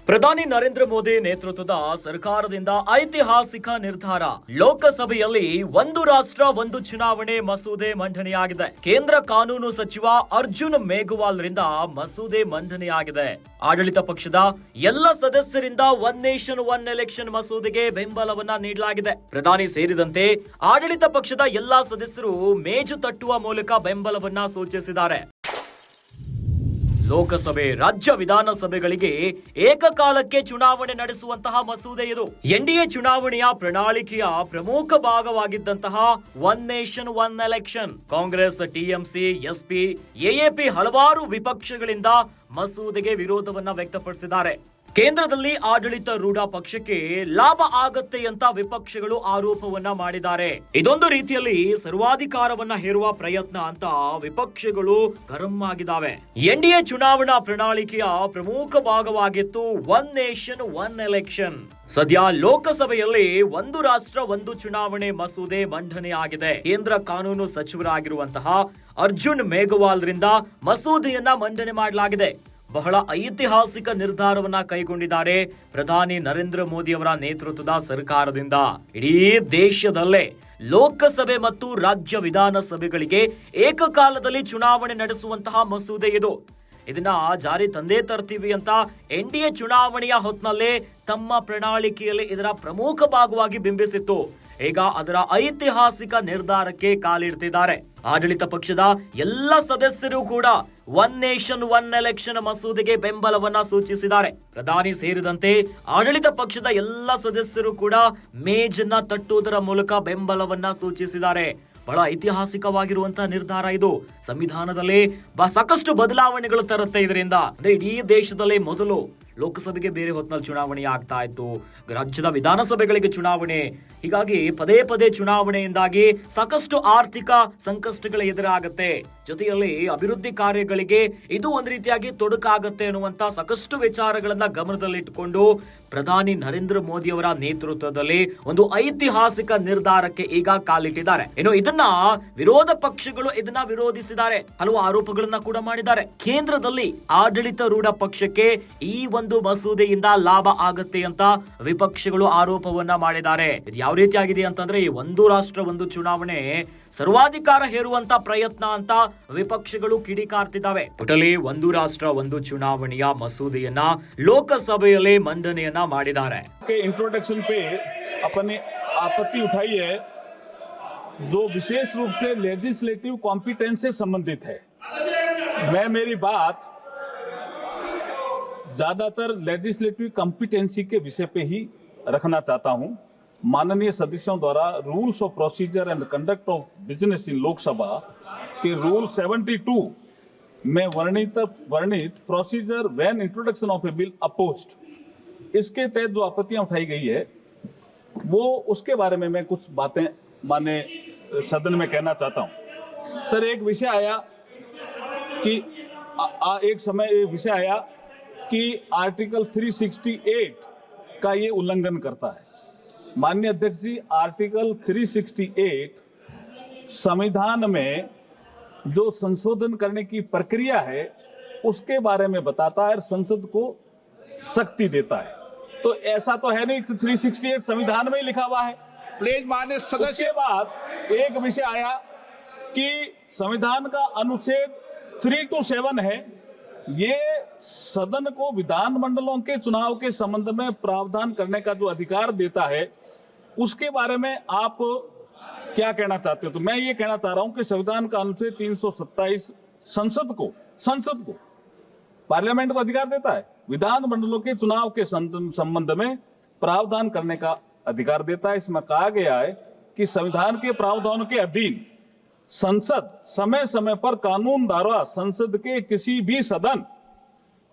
ಪ್ರಧಾನಿ ನರೇಂದ್ರ ಮೋದಿ ನೇತೃತ್ವದ ಸರ್ಕಾರದಿಂದ ಐತಿಹಾಸಿಕ ನಿರ್ಧಾರ. ಲೋಕಸಭೆಯಲ್ಲಿ ಒಂದು ರಾಷ್ಟ್ರ ಒಂದು ಚುನಾವಣೆ ಮಸೂದೆ ಮಂಡನೆಯಾಗಿದೆ. ಕೇಂದ್ರ ಕಾನೂನು ಸಚಿವ ಅರ್ಜುನ್ ಮೇಘವಾಲ್ ರಿಂದ ಮಸೂದೆ ಮಂಡನೆಯಾಗಿದೆ. ಆಡಳಿತ ಪಕ್ಷದ ಎಲ್ಲ ಸದಸ್ಯರಿಂದ ಒನ್ ನೇಷನ್ ಒನ್ ಎಲೆಕ್ಷನ್ ಮಸೂದೆಗೆ ಬೆಂಬಲವನ್ನ ನೀಡಲಾಗಿದೆ. ಪ್ರಧಾನಿ ಸೇರಿದಂತೆ ಆಡಳಿತ ಪಕ್ಷದ ಎಲ್ಲಾ ಸದಸ್ಯರು ಮೇಜು ತಟ್ಟುವ ಮೂಲಕ ಬೆಂಬಲವನ್ನ ಸೂಚಿಸಿದ್ದಾರೆ. ಲೋಕಸಭೆ, ರಾಜ್ಯ ವಿಧಾನಸಭೆಗಳಿಗೆ ಏಕಕಾಲಕ್ಕೆ ಚುನಾವಣೆ ನಡೆಸುವಂತಹ ಮಸೂದೆ ಇದು. ಎನ್ಡಿಎ ಚುನಾವಣೆಯ ಪ್ರಣಾಳಿಕೆಯ ಪ್ರಮುಖ ಭಾಗವಾಗಿದ್ದಂತಹ one nation one election. Congress, TMC, SP, AAP ಹಲವಾರು ವಿಪಕ್ಷಗಳಿಂದ ಮಸೂದೆಗೆ ವಿರೋಧವನ್ನ ವ್ಯಕ್ತಪಡಿಸಿದ್ದಾರೆ. ಕೇಂದ್ರದಲ್ಲಿ ಆಡಳಿತ ರೂಢ ಪಕ್ಷಕ್ಕೆ ಲಾಭ ಆಗತ್ತೆ ಅಂತ ವಿಪಕ್ಷಗಳು ಆರೋಪವನ್ನ ಮಾಡಿದ್ದಾರೆ. ಇದೊಂದು ರೀತಿಯಲ್ಲಿ ಸರ್ವಾಧಿಕಾರವನ್ನ ಹೇರುವ ಪ್ರಯತ್ನ ಅಂತ ವಿಪಕ್ಷಗಳು ಗರಂ ಆಗಿದ್ದಾವೆ. ಎನ್ಡಿಎ ಚುನಾವಣಾ ಪ್ರಣಾಳಿಕೆಯ ಪ್ರಮುಖ ಭಾಗವಾಗಿತ್ತು ಒನ್ ನೇಷನ್ ಒನ್ ಎಲೆಕ್ಷನ್. ಸದ್ಯ ಲೋಕಸಭೆಯಲ್ಲಿ ಒಂದು ರಾಷ್ಟ್ರ ಒಂದು ಚುನಾವಣೆ ಮಸೂದೆ ಮಂಡನೆಯಾಗಿದೆ. ಕೇಂದ್ರ ಕಾನೂನು ಸಚಿವರಾಗಿರುವಂತಹ ಅರ್ಜುನ್ ಮೇಘವಾಲ್ ರಿಂದ ಮಸೂದೆಯನ್ನ ಮಂಡನೆ ಮಾಡಲಾಗಿದೆ. ಬಹಳ ಐತಿಹಾಸಿಕ ನಿರ್ಧಾರವನ್ನ ಕೈಗೊಂಡಿದ್ದಾರೆ ಪ್ರಧಾನಿ ನರೇಂದ್ರ ಮೋದಿ ಅವರ ನೇತೃತ್ವದ ಸರ್ಕಾರದಿಂದ. ಇಡೀ ದೇಶದಲ್ಲೇ ಲೋಕಸಭೆ ಮತ್ತು ರಾಜ್ಯ ವಿಧಾನಸಭೆಗಳಿಗೆ ಏಕಕಾಲದಲ್ಲಿ ಚುನಾವಣೆ ನಡೆಸುವಂತಹ ಮಸೂದೆ ಇದು. ಇದನ್ನ ಜಾರಿ ತಂದೇ ತರ್ತೀವಿ ಅಂತ ಎನ್ಡಿಎ ಚುನಾವಣೆಯ ಹೊತ್ತಿನಲ್ಲೇ ತಮ್ಮ ಪ್ರಣಾಳಿಕೆಯಲ್ಲಿ ಇದರ ಪ್ರಮುಖ ಭಾಗವಾಗಿ ಬಿಂಬಿಸಿತ್ತು. ಈಗ ಅದರ ಐತಿಹಾಸಿಕ ನಿರ್ಧಾರಕ್ಕೆ ಕಾಲಿಡ್ತಿದ್ದಾರೆ. ಆಡಳಿತ ಪಕ್ಷದ ಎಲ್ಲ ಸದಸ್ಯರು ಕೂಡ ಒನ್ ನೇಷನ್ ಒನ್ ಎಲೆಕ್ಷನ್ ಮಸೂದೆಗೆ ಬೆಂಬಲವನ್ನ ಸೂಚಿಸಿದ್ದಾರೆ. ಪ್ರಧಾನಿ ಸೇರಿದಂತೆ ಆಡಳಿತ ಪಕ್ಷದ ಎಲ್ಲ ಸದಸ್ಯರು ಕೂಡ ಮೇಜನ್ನ ತಟ್ಟುವುದರ ಮೂಲಕ ಬೆಂಬಲವನ್ನ ಸೂಚಿಸಿದ್ದಾರೆ. ಬಹಳ ಐತಿಹಾಸಿಕವಾಗಿರುವಂತಹ ನಿರ್ಧಾರ ಇದು. ಸಂವಿಧಾನದಲ್ಲಿ ಸಾಕಷ್ಟು ಬದಲಾವಣೆಗಳು ತರುತ್ತೆ ಇದರಿಂದ. ಅಂದ್ರೆ ಇಡೀ ದೇಶದಲ್ಲೇ ಮೊದಲು ಲೋಕಸಭೆಗೆ ಬೇರೆ ಹೊತ್ತಿನಲ್ಲಿ ಚುನಾವಣೆ ಆಗ್ತಾ ಇತ್ತು, ರಾಜ್ಯದ ವಿಧಾನಸಭೆಗಳಿಗೆ ಚುನಾವಣೆ. ಹೀಗಾಗಿ ಪದೇ ಪದೇ ಚುನಾವಣೆಯಿಂದಾಗಿ ಸಾಕಷ್ಟು ಆರ್ಥಿಕ ಸಂಕಷ್ಟಗಳ ಎದುರಾಗುತ್ತೆ. ಜೊತೆಯಲ್ಲಿ ಅಭಿವೃದ್ಧಿ ಕಾರ್ಯಗಳಿಗೆ ಇದು ಒಂದು ರೀತಿಯಾಗಿ ತೊಡಕಾಗುತ್ತೆ ಅನ್ನುವಂತ ಸಾಕಷ್ಟು ವಿಚಾರಗಳನ್ನ ಗಮನದಲ್ಲಿಟ್ಟುಕೊಂಡು ಪ್ರಧಾನಿ ನರೇಂದ್ರ ಮೋದಿ ಅವರ ನೇತೃತ್ವದಲ್ಲಿ ಒಂದು ಐತಿಹಾಸಿಕ ನಿರ್ಧಾರಕ್ಕೆ ಈಗ ಕಾಲಿಟ್ಟಿದ್ದಾರೆ. ಇನ್ನು ಇದನ್ನ ವಿರೋಧ ಪಕ್ಷಗಳು ಇದನ್ನ ವಿರೋಧಿಸಿದ್ದಾರೆ, ಹಲವು ಆರೋಪಗಳನ್ನ ಕೂಡ ಮಾಡಿದ್ದಾರೆ. ಕೇಂದ್ರದಲ್ಲಿ ಆಡಳಿತ ರೂಢ ಪಕ್ಷಕ್ಕೆ ಈ ಒಂದು ಮಸೂದೆಯಿಂದ ಲಾಭ ಆಗತ್ತೆ ಅಂತ ವಿಪಕ್ಷಗಳು ಆರೋಪವನ್ನ ಮಾಡಿದ್ದಾರೆ. ಇದು ಯಾವ ರೀತಿಯಾಗಿದೆ ಅಂತಂದ್ರೆ ಈ ಒಂದು ರಾಷ್ಟ್ರ ಒಂದು ಚುನಾವಣೆ ಸರ್ವಾಧಿಕಾರ ಹೇರುವಂತ ಪ್ರಯತ್ನ ಅಂತ ವಿಪಕ್ಷಗಳು ಕಿಡಿಕಾರ್ತಿದ್ದಾವೆ. ಒಟ್ಟಲ್ಲಿ ಒಂದು ರಾಷ್ಟ್ರ ಒಂದು ಚುನಾವಣೆಯ ಮಸೂದೆಯನ್ನ ಲೋಕಸಭೆಯಲ್ಲಿ ಮಂಡನೆಯನ್ನ ಮಾಡಿದ್ದಾರೆ. इंट्रोडक्शन पे अपनी आपत्ति उठाई है जो विशेष रूप से लेजिस्लेटिव कॉम्पिटेंस से संबंधित है। मैं मेरी बात ज्यादातर लेजिस्लेटिव कॉम्पिटेंसी के विषय पे ही रखना चाहता हूं। माननीय सदस्यों द्वारा rules of procedure and conduct of business in Lok Sabha के रूल 72 में वर्णित procedure when introduction of A bill opposed, इसके तहत जो आपत्तियां उठाई गई है वो उसके बारे में मैं कुछ बातें माने सदन में कहना चाहता हूं। सर, एक विषय आया कि एक समय एक विषय आया कि आर्टिकल 368 का ये उल्लंघन करता है। माननीय अध्यक्ष जी, आर्टिकल 368 संविधान में जो संशोधन करने की प्रक्रिया है उसके बारे में बताता है, संसद को शक्ति देता है। तो ऐसा तो है नहीं कि 368 संविधान में ही लिखा हुआ है। प्लीज माननीय सदस्य। उसके बाद एक विषय आया कि संविधान का अनुच्छेद 3 to 7 है, ये सदन को विधानमंडलों के चुनाव के संबंध में प्रावधान करने का जो अधिकार देता है उसके बारे में आप क्या कहना चाहते हो? तो मैं ये कहना चाह रहा हूं कि संविधान का अनुच्छेद 327 संसद को पार्लियामेंट को अधिकार देता है, विधानमंडलों के चुनाव के संबंध में प्रावधान करने का अधिकार देता है। इसमें कहा गया है कि संविधान के प्रावधानों के अधीन संसद समय समय पर कानून द्वारा संसद के किसी भी सदन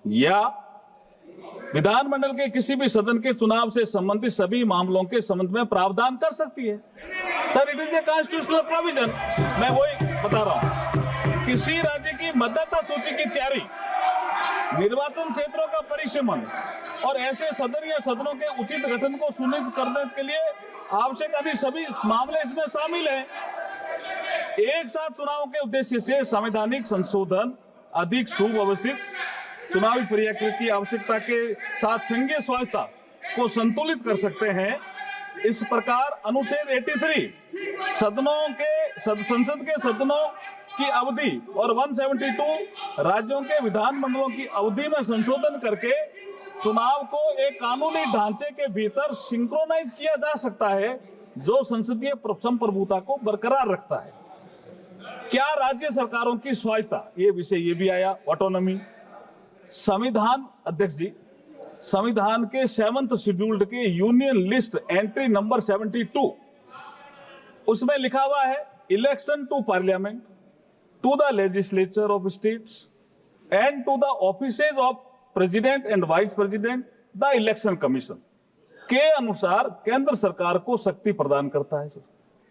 या विधानमंडल के किसी भी सदन के चुनाव से संबंधित सभी मामलों के संबंध में प्रावधान कर सकती है। Sir, it is a constitutional provision. मैं वही बता रहा हूं। किसी राज्य की मतदाता सूची की तैयारी, निर्वाचन क्षेत्रों का परिसीमन और ऐसे सदन या सदनों के उचित गठन को सुनिश्चित करने के लिए आवश्यक अन्य सभी मामले इसमें शामिल हैं। एक साथ चुनाव के उद्देश्य से संवैधानिक संशोधन अधिक सुव्यवस्थित, चुनावी प्रक्रिया की आवश्यकता के साथ संघीय स्वायत्तता को संतुलित कर सकते हैं। इस प्रकार अनुच्छेद 83 संसद के सदनों की अवधि और 172 राज्यों के विधानमंडलों की अवधि में संशोधन करके चुनाव को एक कानूनी ढांचे के भीतर सिंक्रोनाइज किया जा सकता है, जो संसदीय संप्रभुता को बरकरार रखता है। क्या राज्य सरकारों की स्वायत्तता, ये विषय ये भी आया, ऑटोनॉमी। संविधान अध्यक्ष जी, संविधान के 7th शेड्यूल्ड के यूनियन लिस्ट एंट्री नंबर 72, उसमें लिखा हुआ है election to parliament, to the legislature of states and to the offices of president and vice president the election commission के अनुसार केंद्र सरकार को शक्ति प्रदान करता है। सर,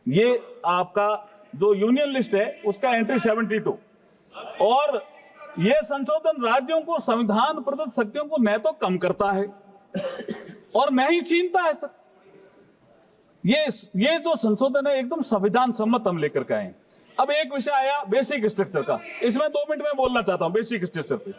ये आपका जो यूनियन लिस्ट है उसका एंट्री 72, और यह संशोधन राज्यों को संविधान प्रदत्त शक्तियों को न तो कम करता है और न ही छीनता है। सर, ये जो संशोधन है एकदम संविधान सम्मत हम लेकर के आए। अब एक विषय आया बेसिक स्ट्रक्चर का, इसमें 2 मिनट में बोलना चाहता हूं बेसिक स्ट्रक्चर पे।